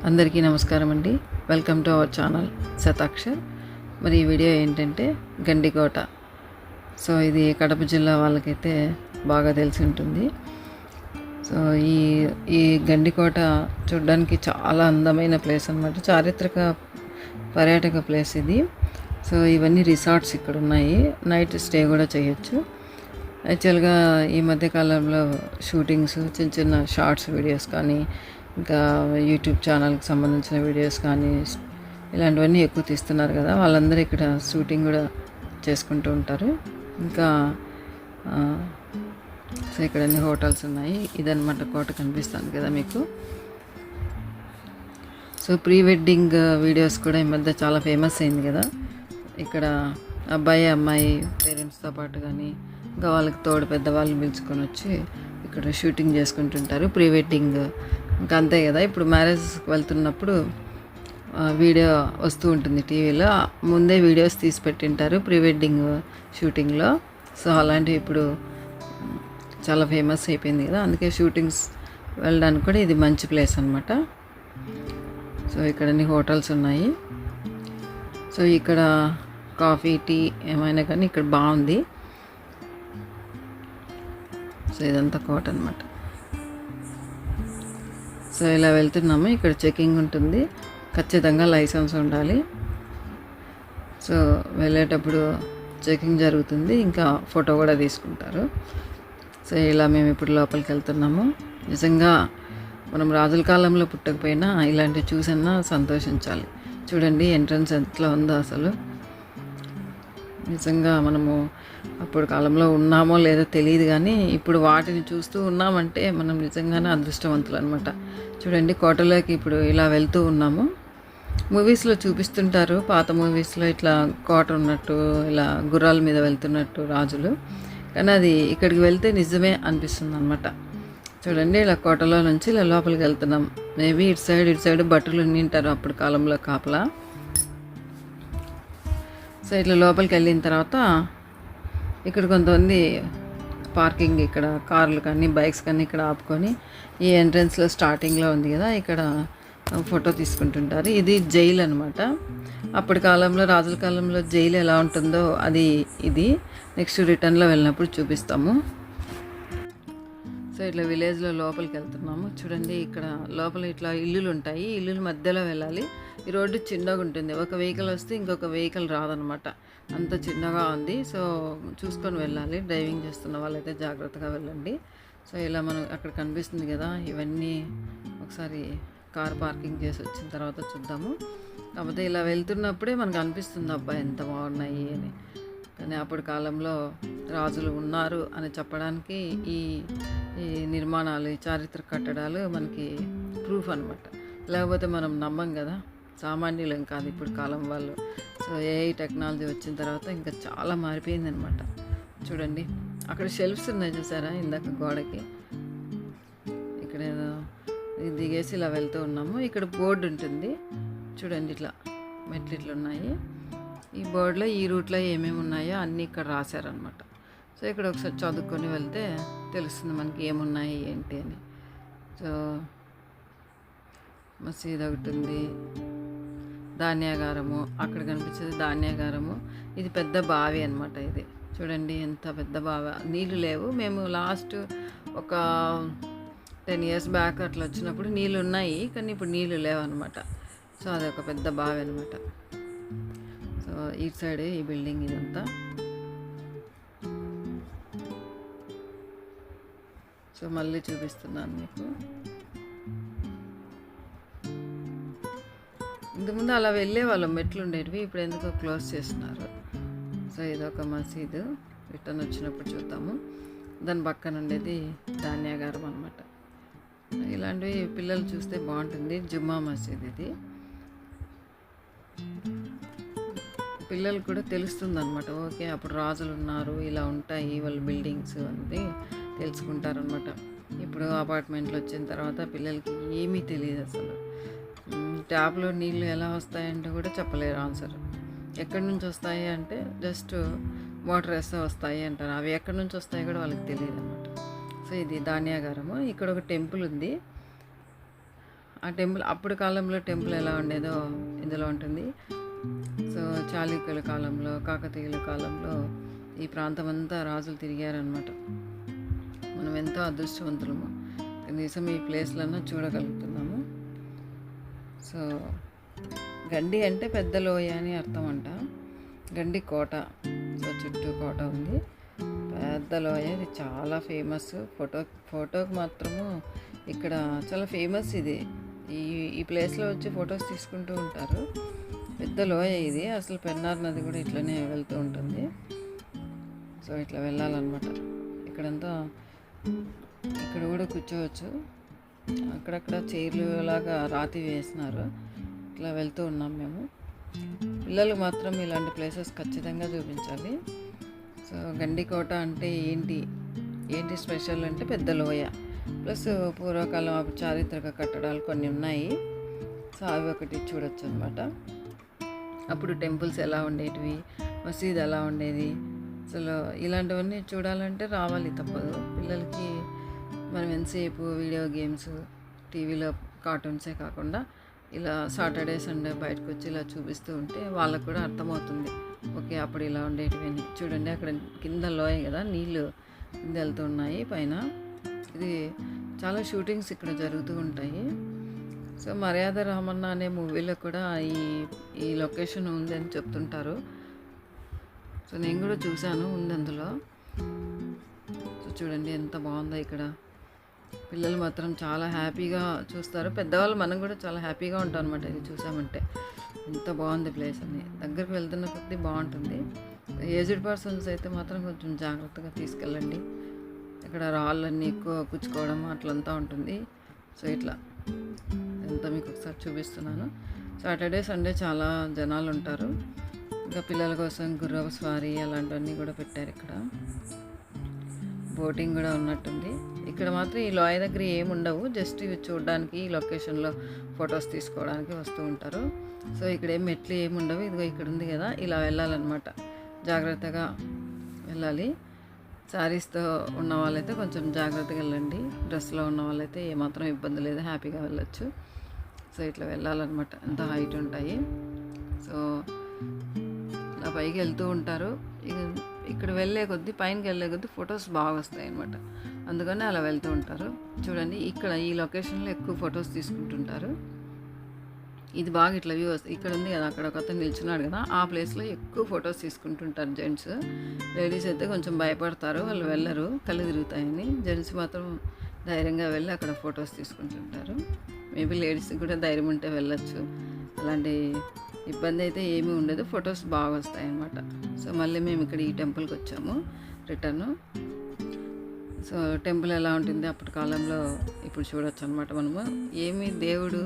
అందరికీ నమస్కారం అండి. Welcome to our channel Shatakshar. మరి ఈ వీడియో ఏంటంటే గండికోట. సో ఇది కడప జిల్లా వాళ్ళకైతే బాగా తెలిసి ఉంటుంది. సో ఈ ఈ గండికోట చూడడానికి చాలా అందమైన ప్లేస్ అన్నమాట. చారిత్రక పర్యాటక ప్లేస్ ఇది. సో ఇవన్నీ రిసార్ట్స్ ఇక్కడ ఉన్నాయి. నైట్ స్టే కూడా చేయొచ్చు. యాక్చువల్గా ఈ మధ్యకాలంలో షూటింగ్స్, చిన్న చిన్న షార్ట్స్ వీడియోస్ కానీ, ఇంకా యూట్యూబ్ ఛానల్కి సంబంధించిన వీడియోస్ కానీ ఇలాంటివన్నీ ఎక్కువ తీస్తున్నారు కదా, వాళ్ళందరూ ఇక్కడ షూటింగ్ కూడా చేసుకుంటూ ఉంటారు. ఇంకా సో ఇక్కడ అన్ని హోటల్స్ ఉన్నాయి. ఇదన్నమాట కోట, కనిపిస్తుంది కదా మీకు. సో ప్రీ వెడ్డింగ్ వీడియోస్ కూడా ఈ మధ్య చాలా ఫేమస్ అయింది కదా. ఇక్కడ అబ్బాయి అమ్మాయి పేరెంట్స్తో పాటు కానీ ఇంకా వాళ్ళకి తోడు పెద్దవాళ్ళని పిలుచుకొని వచ్చి ఇక్కడ షూటింగ్ చేసుకుంటుంటారు. ప్రీ వెడ్డింగ్ ఇంకా అంతే కదా. ఇప్పుడు మ్యారేజ్కి వెళ్తున్నప్పుడు వీడియో వస్తూ ఉంటుంది టీవీలో, ముందే వీడియోస్ తీసి పెట్టింటారు ప్రీ వెడ్డింగ్ షూటింగ్లో. సో అలాంటివి ఇప్పుడు చాలా ఫేమస్ అయిపోయింది కదా, అందుకే షూటింగ్స్ వెళ్ళడానికి కూడా ఇది మంచి ప్లేస్ అనమాట. సో ఇక్కడ అన్ని హోటల్స్ ఉన్నాయి. సో ఇక్కడ కాఫీ, టీ ఏమైనా కానీ ఇక్కడ బాగుంది. సో ఇదంతా కోట అనమాట. సో ఇలా వెళ్తున్నాము. ఇక్కడ చెకింగ్ ఉంటుంది, ఖచ్చితంగా లైసెన్స్ ఉండాలి. సో వెళ్ళేటప్పుడు చెకింగ్ జరుగుతుంది, ఇంకా ఫోటో కూడా తీసుకుంటారు. సో ఇలా మేము ఇప్పుడు లోపలికి వెళ్తున్నాము. నిజంగా మనం రాజుల కాలంలో పుట్టకపోయినా ఇలాంటివి చూసన్నా సంతోషించాలి. చూడండి ఎంట్రన్స్ ఎట్లా ఉందో అసలు. నిజంగా మనము అప్పుడు కాలంలో ఉన్నామో లేదో తెలియదు, కానీ ఇప్పుడు వాటిని చూస్తూ ఉన్నామంటే మనం నిజంగానే అదృష్టవంతులు అనమాట. చూడండి కోటలోకి ఇప్పుడు ఇలా వెళ్తూ ఉన్నాము. మూవీస్లో చూపిస్తుంటారు, పాత మూవీస్లో ఇట్లా కోట ఉన్నట్టు, ఇలా గుర్రాల మీద వెళ్తున్నట్టు రాజులు, కానీ అది ఇక్కడికి వెళ్తే నిజమే అనిపిస్తుంది అనమాట. చూడండి ఇలా కోటలో నుంచి ఇలా లోపలికి వెళ్తున్నాం. మేబీ ఇటు సైడ్ బట్టలు నింటారు అప్పుడు కాలంలో కాపలా. సో ఇట్లా లోపలికి వెళ్ళిన తర్వాత ఇక్కడ కొంతమంది పార్కింగ్, ఇక్కడ కార్లు కానీ బైక్స్ కానీ ఇక్కడ ఆపుకొని ఈ ఎంట్రన్స్లో స్టార్టింగ్లో ఉంది కదా, ఇక్కడ ఫోటో తీసుకుంటుంటారు. ఇది జైలు అనమాట. అప్పటి కాలంలో రాజుల కాలంలో జైలు ఎలా ఉంటుందో అది ఇది నెక్స్ట్ రిటర్న్లో వెళ్ళినప్పుడు చూపిస్తాము. సో ఇట్లా విలేజ్లో లోపలికి వెళ్తున్నాము. చూడండి ఇక్కడ లోపల ఇట్లా ఇల్లులు ఉంటాయి, ఇల్లుల మధ్యలో వెళ్ళాలి. ఈ రోడ్డు చిన్నగా ఉంటుంది, ఒక వెహికల్ వస్తే ఇంకొక వెహికల్ రాదనమాట, అంత చిన్నగా ఉంది. సో చూసుకొని వెళ్ళాలి. డ్రైవింగ్ చేస్తున్న వాళ్ళైతే జాగ్రత్తగా వెళ్ళండి. సో ఇలా మనం అక్కడ కనిపిస్తుంది కదా, ఇవన్నీ ఒకసారి కార్ పార్కింగ్ చేసి వచ్చిన తర్వాత చూద్దాము. కాకపోతే ఇలా వెళ్తున్నప్పుడే మనకు అనిపిస్తుంది అబ్బా ఎంత బాగున్నాయి అని. కానీ అప్పటి కాలంలో రాజులు ఉన్నారు అని చెప్పడానికి ఈ ఈ నిర్మాణాలు, ఈ చారిత్రక కట్టడాలు మనకి ప్రూఫ్ అనమాట. లేకపోతే మనం నమ్మం కదా, సామాన్యులం కాదు ఇప్పుడు కాలం వాళ్ళు. సో ఏఐ టెక్నాలజీ వచ్చిన తర్వాత ఇంకా చాలా మారిపోయింది అనమాట. చూడండి అక్కడ షెల్ఫ్స్ ఉన్నాయి చూసారా, ఇందాక గోడకి. ఇక్కడ దిగేసి ఇలా వెళ్తూ ఉన్నాము. ఇక్కడ బోర్డు ఉంటుంది చూడండి, ఇట్లా మెట్లు ఇట్లా ఉన్నాయి. ఈ బోర్డులో ఈ రూట్లో ఏమేమి ఉన్నాయో అన్నీ ఇక్కడ రాశారనమాట. సో ఇక్కడ ఒకసారి చదువుకొని వెళ్తే తెలుస్తుంది మనకి ఏమున్నాయి ఏంటి అని. సో మసీద్ ఒకటి ఉంది, ధాన్యాగారము అక్కడ కనిపించేది ధాన్యాగారము. ఇది పెద్ద బావి అనమాట. ఇది చూడండి ఎంత పెద్ద బావి, నీళ్ళు లేవు. మేము లాస్ట్ ఒక 10 years బ్యాక్ అట్లా వచ్చినప్పుడు నీళ్ళు ఉన్నాయి, కానీ ఇప్పుడు నీళ్ళు లేవు అనమాట. సో అది ఒక పెద్ద బావి అనమాట. సో ఈ సైడ్ ఈ బిల్డింగ్ ఇదంతా. సో మళ్ళీ చూపిస్తున్నాను మీకు. ఇంతకుముందు అలా వెళ్ళే వాళ్ళం, మెట్లు ఉండేటివి, ఇప్పుడు ఎందుకో క్లోజ్ చేస్తున్నారు. సో ఇదొక మసీదు, రిటర్న్ వచ్చినప్పుడు చూద్దాము. దాని పక్కన ఉండేది ధాన్యాగారం అనమాట. ఇలాంటివి పిల్లలు చూస్తే బాగుంటుంది. జుమ్మా మసీద్ ఇది. పిల్లలు కూడా తెలుస్తుంది అనమాట. ఓకే అప్పుడు రాజులు ఉన్నారు, ఇలా ఉంటాయి వాళ్ళ బిల్డింగ్స్ అనేది తెలుసుకుంటారనమాట. ఇప్పుడు అపార్ట్మెంట్లు వచ్చిన తర్వాత పిల్లలకి ఏమీ తెలియదు అసలు. ట్యాప్లో నీళ్ళు ఎలా వస్తాయంటే కూడా చెప్పలేరు ఆన్సర్. ఎక్కడి నుంచి వస్తాయి అంటే జస్ట్ వాటర్ వేస్తే వస్తాయి అంటారు, అవి ఎక్కడి నుంచి వస్తాయి కూడా వాళ్ళకి తెలియదు అనమాట. సో ఇది ధాన్యాగారము. ఇక్కడ ఒక టెంపుల్ ఉంది, ఆ టెంపుల్ అప్పుడు కాలంలో టెంపుల్ ఎలా ఉండేదో ఇందులో ఉంటుంది. సో చాళుక్యుల కాలంలో, కాకతీయుల కాలంలో ఈ ప్రాంతం అంతా రాజులు తిరిగారనమాట. మనం ఎంతో అదృష్టవంతులము, కనీసం ఈ ప్లేస్లన్నా చూడగలుగుతున్నాము. సో గండి అంటే పెద్ద లోయ అని అర్థం అంట. గండి కోట, సో చుట్టూ కోట ఉంది, పెద్ద లోయ. ఇది చాలా ఫేమస్. ఫోటోకి మాత్రము ఇక్కడ చాలా ఫేమస్ ఇది. ఈ ప్లేస్లో వచ్చి ఫొటోస్ తీసుకుంటూ ఉంటారు. పెద్ద లోయ ఇది. అసలు పెన్నార్ నది కూడా ఇట్లనే వెళ్తూ ఉంటుంది. సో ఇట్లా వెళ్ళాలన్నమాట. ఇక్కడంతా ఇక్కడ కూడా కూర్చోవచ్చు. అక్కడక్కడ చైర్లు లాగా రాతి వేసినారు. ఇట్లా వెళ్తూ ఉన్నాం మేము. పిల్లలు మాత్రం ఇలాంటి ప్లేసెస్ ఖచ్చితంగా చూపించాలి. సో గండికోట అంటే ఏంటి స్పెషల్ అంటే పెద్ద లోయ ప్లస్ పూర్వకాలం చారిత్రక కట్టడాలు కొన్ని ఉన్నాయి. సో అవి ఒకటి చూడొచ్చు అనమాట. అప్పుడు టెంపుల్స్ ఎలా ఉండేటివి, మసీద్ ఎలా ఉండేది, అసలు ఇలాంటివన్నీ చూడాలంటే రావాలి, తప్పదు. పిల్లలకి మనం ఎంతసేపు వీడియో గేమ్స్, టీవీలో కార్టూన్సే కాకుండా ఇలా సాటర్డే సండే బయటకు వచ్చి ఇలా చూపిస్తూ ఉంటే వాళ్ళకు కూడా అర్థమవుతుంది. ఓకే, అప్పుడు ఇలా ఉండేటివి అని. చూడండి అక్కడ కింద లోయ కదా, నీళ్ళు కింద వెళ్తూ ఉన్నాయి పైన. ఇది చాలా షూటింగ్స్ ఇక్కడ జరుగుతూ ఉంటాయి. సో మర్యాద రామన్న అనే మూవీలో కూడా ఈ లొకేషన్ ఉందని చెప్తుంటారు. సో నేను కూడా చూశాను, ఉంది అందులో. సో చూడండి ఎంత బాగుందో ఇక్కడ. పిల్లలు మాత్రం చాలా హ్యాపీగా చూస్తారు. పెద్దవాళ్ళు మనం కూడా చాలా హ్యాపీగా ఉంటాం అనమాట ఇది చూసామంటే. ఎంత బాగుంది ప్లేస్ అని. దగ్గరికి వెళ్తున్న కొద్దీ బాగుంటుంది. ఏజ్డ్ పర్సన్స్ అయితే మాత్రం కొంచెం జాగ్రత్తగా తీసుకెళ్ళండి. ఇక్కడ రాళ్ళన్నీ ఎక్కువ కుచ్చుకోవడం అట్లంతా ఉంటుంది. సో ఇట్లా ఎంత మీకు ఒకసారి చూపిస్తున్నాను. సాటర్డే సండే చాలా జనాలు ఉంటారు. ఇంకా పిల్లల కోసం గుర్రపు స్వారీ అలాంటివన్నీ కూడా పెట్టారు ఇక్కడ. బోటింగ్ కూడా ఉన్నట్టుంది. ఇక్కడ మాత్రం ఈ లోయ దగ్గర ఏమి ఉండవు, జస్ట్ ఇవి చూడడానికి, ఈ లొకేషన్లో ఫొటోస్ తీసుకోవడానికి వస్తూ ఉంటారు. సో ఇక్కడ ఏం మెట్లు ఏమి ఉండవు. ఇదిగో ఇక్కడ ఉంది కదా, ఇలా వెళ్ళాలన్నమాట. జాగ్రత్తగా వెళ్ళాలి. శారీస్తో ఉన్న వాళ్ళైతే కొంచెం జాగ్రత్తగా వెళ్ళండి. డ్రెస్లో ఉన్న వాళ్ళైతే ఏమాత్రం ఇబ్బంది లేదు, హ్యాపీగా వెళ్ళొచ్చు. సో ఇట్లా వెళ్ళాలన్నమాట. ఎంత హైట్ ఉంటాయి. సో ఇలా పైకి వెళ్తూ ఉంటారు. ఇక్కడ వెళ్ళే కొద్దీ, పైనకి వెళ్ళే కొద్దీ ఫొటోస్ బాగా వస్తాయి అన్నమాట. అందుకని అలా వెళ్తూ ఉంటారు. చూడండి ఇక్కడ ఈ లొకేషన్లో ఎక్కువ ఫొటోస్ తీసుకుంటుంటారు. ఇది బాగా ఇట్లా వ్యూ వస్తుంది. ఇక్కడ ఉంది కదా, అక్కడ ఒక అతను నిల్చున్నాడు కదా, ఆ ప్లేస్లో ఎక్కువ ఫొటోస్ తీసుకుంటుంటారు జెంట్స్. లేడీస్ అయితే కొంచెం భయపడతారు, వాళ్ళు వెళ్ళరు, కళ్ళు తిరుగుతాయని. జెంట్స్ మాత్రం ధైర్యంగా వెళ్ళి అక్కడ ఫొటోస్ తీసుకుంటుంటారు. మేబీ లేడీస్కి కూడా ధైర్యం ఉంటే వెళ్ళొచ్చు. అలాంటి ఇబ్బంది అయితే ఏమీ ఉండదు. ఫొటోస్ బాగా వస్తాయి అన్నమాట. సో మళ్ళీ మేము ఇక్కడ ఈ టెంపుల్కి వచ్చాము రిటర్ను. సో టెంపుల్ ఎలా ఉంటుంది అప్పటి కాలంలో ఇప్పుడు చూడొచ్చు అనమాట మనము. ఏమీ దేవుడు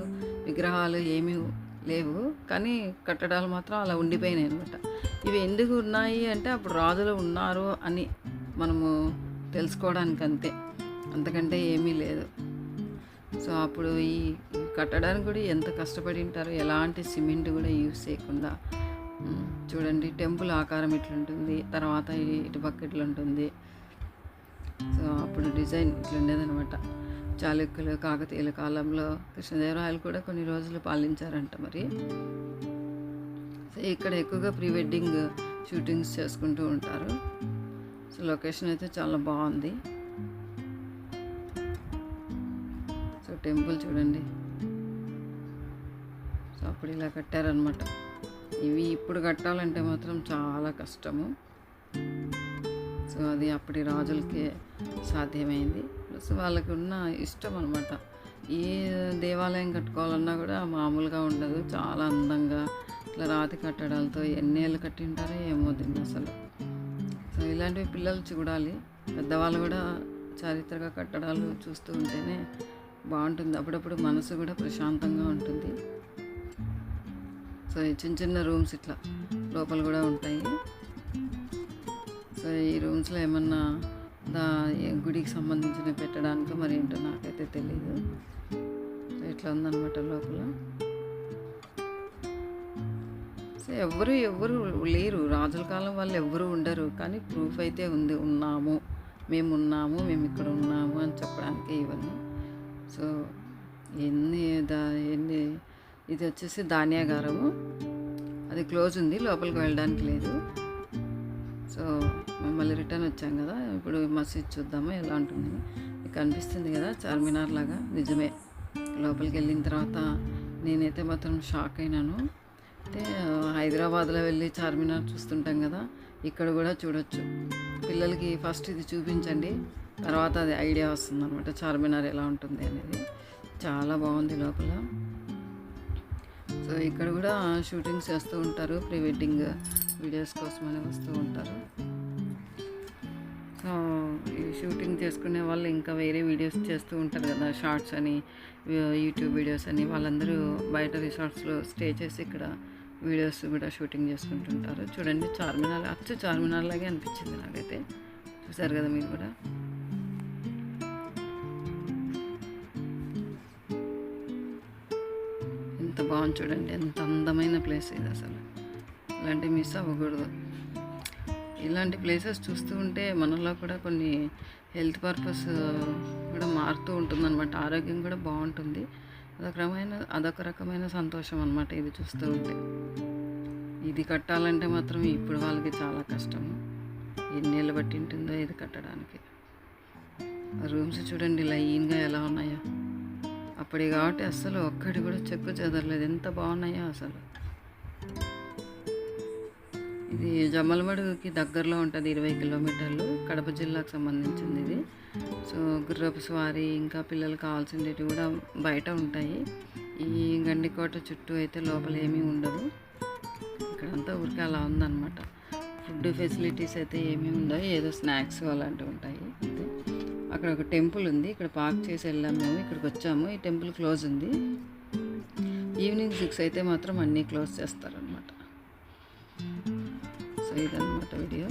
విగ్రహాలు ఏమీ లేవు, కానీ కట్టడాలు మాత్రం అలా ఉండిపోయినాయి అనమాట. ఇవి ఎందుకు ఉన్నాయి అంటే అప్పుడు రాజులు ఉన్నారు అని మనము తెలుసుకోవడానికి, అంతే, అంతకంటే ఏమీ లేదు. సో అప్పుడు ఈ కట్టడానికి కూడా ఎంత కష్టపడి ఉంటారు, ఎలాంటి సిమెంట్ కూడా యూజ్ చేయకుండా. చూడండి టెంపుల్ ఆకారం ఇట్లుంటుంది, తర్వాత ఇటు పక్క ఇట్లుంటుంది. సో అప్పుడు డిజైన్ ఇట్లుండేదనమాట. చాళుక్యులు, కాకతీయుల కాలంలో కృష్ణదేవరాయలు కూడా కొన్ని రోజులు పాలించారంట మరి. సో ఇక్కడ ఎక్కువగా ప్రీ వెడ్డింగ్ షూటింగ్స్ చేసుకుంటూ ఉంటారు. సో లొకేషన్ అయితే చాలా బాగుంది. సో టెంపుల్ చూడండి. సో అప్పుడు ఇలా కట్టారనమాట. ఇవి ఇప్పుడు కట్టాలంటే మాత్రం చాలా కష్టము. సో అది అప్పటి రాజులకే సాధ్యమైంది. ప్లస్ వాళ్ళకి ఉన్న ఇష్టం అనమాట. ఏ దేవాలయం కట్టుకోవాలన్నా కూడా మామూలుగా ఉండదు, చాలా అందంగా ఇట్లా రాతి కట్టడాలతో ఎన్నేళ్ళు కట్టింటారో ఏమో దీన్ని అసలు. సో ఇలాంటివి పిల్లలు చూడాలి. పెద్దవాళ్ళు కూడా చారిత్రక కట్టడాలు చూస్తూ ఉంటేనే బాగుంటుంది. అప్పుడప్పుడు మనసు కూడా ప్రశాంతంగా ఉంటుంది. సో ఈ చిన్న చిన్న రూమ్స్ ఇట్లా లోపల కూడా ఉంటాయి. సో ఈ రూమ్స్లో ఏమన్నా గుడికి సంబంధించిన పెట్టడానికి మరి ఏంటో నాకైతే తెలీదు. సో ఇట్లా ఉందన్నమాట లోపల. సో ఎవరు లేరు, రాజుల కాలం వాళ్ళు ఎవరు ఉండరు, కానీ ప్రూఫ్ అయితే ఉంది, మేము ఇక్కడ ఉన్నాము అని చెప్పడానికి ఇవన్నీ. సో ఎన్ని దా ఎన్ని ఇది వచ్చేసి ధాన్యాగారము, అది క్లోజ్ ఉంది, లోపలికి వెళ్ళడానికి లేదు. సో మేము మళ్ళీ రిటర్న్ వచ్చాం కదా, ఇప్పుడు మసీద్ చూద్దాము ఎలా ఉంటుంది. మీకు కనిపిస్తుంది కదా చార్మినార్ లాగా, నిజమే. లోపలికి వెళ్ళిన తర్వాత నేనైతే మాత్రం షాక్ అయినాను. అంటే హైదరాబాద్లో వెళ్ళి చార్మినార్ చూస్తుంటాం కదా, ఇక్కడ కూడా చూడొచ్చు. పిల్లలకి ఫస్ట్ ఇది చూపించండి, తర్వాత అది ఐడియా వస్తుంది అనమాట చార్మినార్ ఎలా ఉంటుంది అనేది. చాలా బాగుంది లోపల. సో ఇక్కడ కూడా షూటింగ్స్ చేస్తూ ఉంటారు, ప్రీ వెడ్డింగ్ వీడియోస్ కోసమని వస్తూ ఉంటారు. సో ఈ షూటింగ్ చేసుకునే వాళ్ళు ఇంకా వేరే వీడియోస్ చేస్తూ ఉంటారు కదా, షార్ట్స్ అని, యూట్యూబ్ వీడియోస్ అని, వాళ్ళందరూ బయట రిసార్ట్స్లో స్టే చేసి ఇక్కడ వీడియోస్ కూడా షూటింగ్ చేసుకుంటుంటారు. చూడండి చార్మినార్, అచ్చు చార్మినార్ లాగే అనిపించింది నాకైతే. చూసారు కదా మీరు కూడా. ఎంత బాగుంది చూడండి, ఎంత అందమైన ప్లేస్ ఇది అసలు. ఇలాంటివి మిస్ అవ్వకూడదు. ఇలాంటి ప్లేసెస్ చూస్తూ ఉంటే మనలో కూడా కొన్ని హెల్త్ పర్పస్ కూడా మారుతూ ఉంటుందన్నమాట, ఆరోగ్యం కూడా బాగుంటుంది. అదొక రకమైన సంతోషం అన్నమాట ఇది చూస్తూ ఉంటే. ఇది కట్టాలంటే మాత్రం ఇప్పుడు వాళ్ళకి చాలా కష్టం, ఎన్నేళ్ళు బట్టి ఉంటుందో ఇది కట్టడానికి. రూమ్స్ చూడండి లైన్గా ఎలా ఉన్నాయో, అప్పటి కాబట్టి అస్సలు ఒక్కటి కూడా చెక్కు చెదరలేదు, ఎంత బాగున్నాయో అసలు. ఇది జమ్మలమడుగుకి దగ్గరలో ఉంటుంది, 20 కిలోమీటర్లు, కడప జిల్లాకు సంబంధించింది ఇది. సో గుర్రపు స్వారీ ఇంకా పిల్లలకు కావాల్సినవి కూడా బయట ఉంటాయి. ఈ గండికోట చుట్టూ అయితే లోపల ఏమీ ఉండదు, ఇక్కడంతా ఊరికే అలా ఉందన్నమాట. ఫుడ్ ఫెసిలిటీస్ అయితే ఏమీ ఉండవు, ఏదో స్నాక్స్ అలాంటివి ఉంటాయి అంతే. అక్కడ ఒక టెంపుల్ ఉంది, ఇక్కడ పార్క్ చేసి వెళ్ళాము మేము, ఇక్కడికి వచ్చాము. ఈ టెంపుల్ క్లోజ్ ఉంది, ఈవినింగ్ 6 అయితే మాత్రం అన్నీ క్లోజ్ చేస్తారనమాట. సో ఇదన్నమాట వీడియో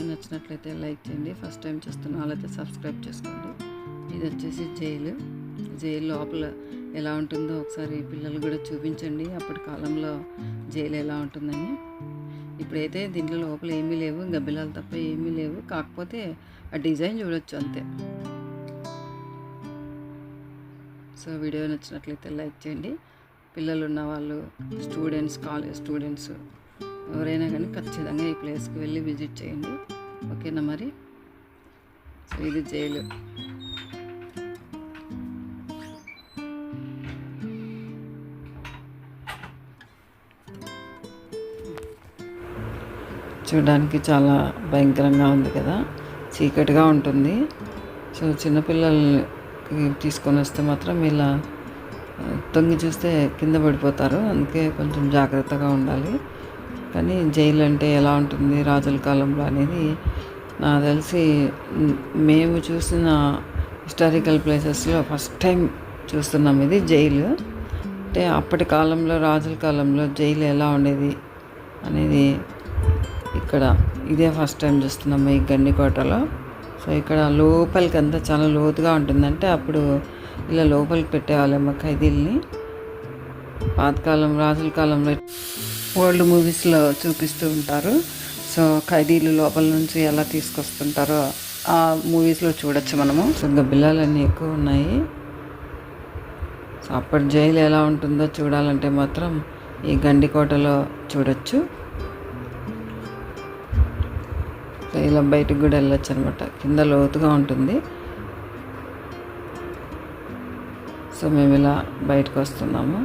నచ్చినట్లయితే లైక్ చేయండి, ఫస్ట్ టైం చూస్తున్న వాళ్ళైతే సబ్స్క్రైబ్ చేసుకోండి. ఇది వచ్చేసి జైలు లోపల ఎలా ఉంటుందో ఒకసారి పిల్లలు కూడా చూపించండి, అప్పటి కాలంలో జైలు ఎలా ఉంటుందని. ఇప్పుడైతే దీంట్లో లోపల ఏమీ లేవు, గబ్బిలాలు తప్ప ఏమీ లేవు, కాకపోతే ఆ డిజైన్ చూడొచ్చు అంతే. సో వీడియో నచ్చినట్లయితే లైక్ చేయండి. పిల్లలు ఉన్న వాళ్ళు, స్టూడెంట్స్, కాలేజ్ స్టూడెంట్స్ ఎవరైనా కానీ ఖచ్చితంగా ఈ ప్లేస్కి వెళ్ళి విజిట్ చేయండి, ఓకేనా మరి. సో ఇది జైలు. చూడడానికి చాలా భయంకరంగా ఉంది కదా, చీకటిగా ఉంటుంది. సో చిన్నపిల్లలకి తీసుకొని వస్తే మాత్రం ఇలా తొంగి చూస్తే కింద పడిపోతారు, అందుకే కొంచెం జాగ్రత్తగా ఉండాలి. కానీ జైలు అంటే ఎలా ఉంటుంది రాజుల కాలంలో అనేది నాకు తెలిసి మేము చూసిన హిస్టారికల్ ప్లేసెస్లో ఫస్ట్ టైం చూస్తున్నాం ఇది జైలు. అంటే అప్పటి కాలంలో రాజుల కాలంలో జైలు ఎలా ఉండేది అనేది ఇక్కడ ఇదే ఫస్ట్ టైం చూస్తున్నాము ఈ గండికోటలో. సో ఇక్కడ లోపలికి అంతా చాలా లోతుగా ఉంటుందంటే అప్పుడు ఇలా లోపలికి పెట్టేవాళ్ళేమో ఖైదీల్ని. పాతకాలం రాజుల కాలంలో ఓల్డ్ మూవీస్లో చూపిస్తూ ఉంటారు. సో ఖైదీలు లోపల నుంచి ఎలా తీసుకొస్తుంటారో ఆ మూవీస్లో చూడొచ్చు మనము. సో గబ్బిలాలన్నీ ఎక్కువ ఉన్నాయి. సో అప్పటి జైలు ఎలా ఉంటుందో చూడాలంటే మాత్రం ఈ గండికోటలో చూడొచ్చు. సో ఇలా బయటకు కూడా వెళ్ళొచ్చు అనమాట, కింద లోతుగా ఉంటుంది. సో మేము ఇలా బయటకు వస్తున్నాము,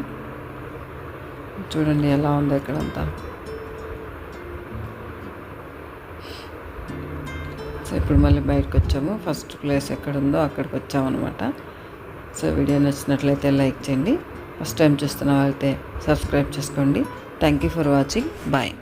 చూడండి ఎలా ఉందో ఇక్కడంతా. సో ఇప్పుడు మళ్ళీ బయటకు వచ్చాము, ఫస్ట్ ప్లేస్ ఎక్కడ ఉందో అక్కడికి వచ్చామన్నమాట. సో వీడియో నచ్చినట్లయితే లైక్ చేయండి, ఫస్ట్ టైం చూస్తున్న వాళ్ళైతే సబ్స్క్రైబ్ చేసుకోండి. Thank you for watching, bye.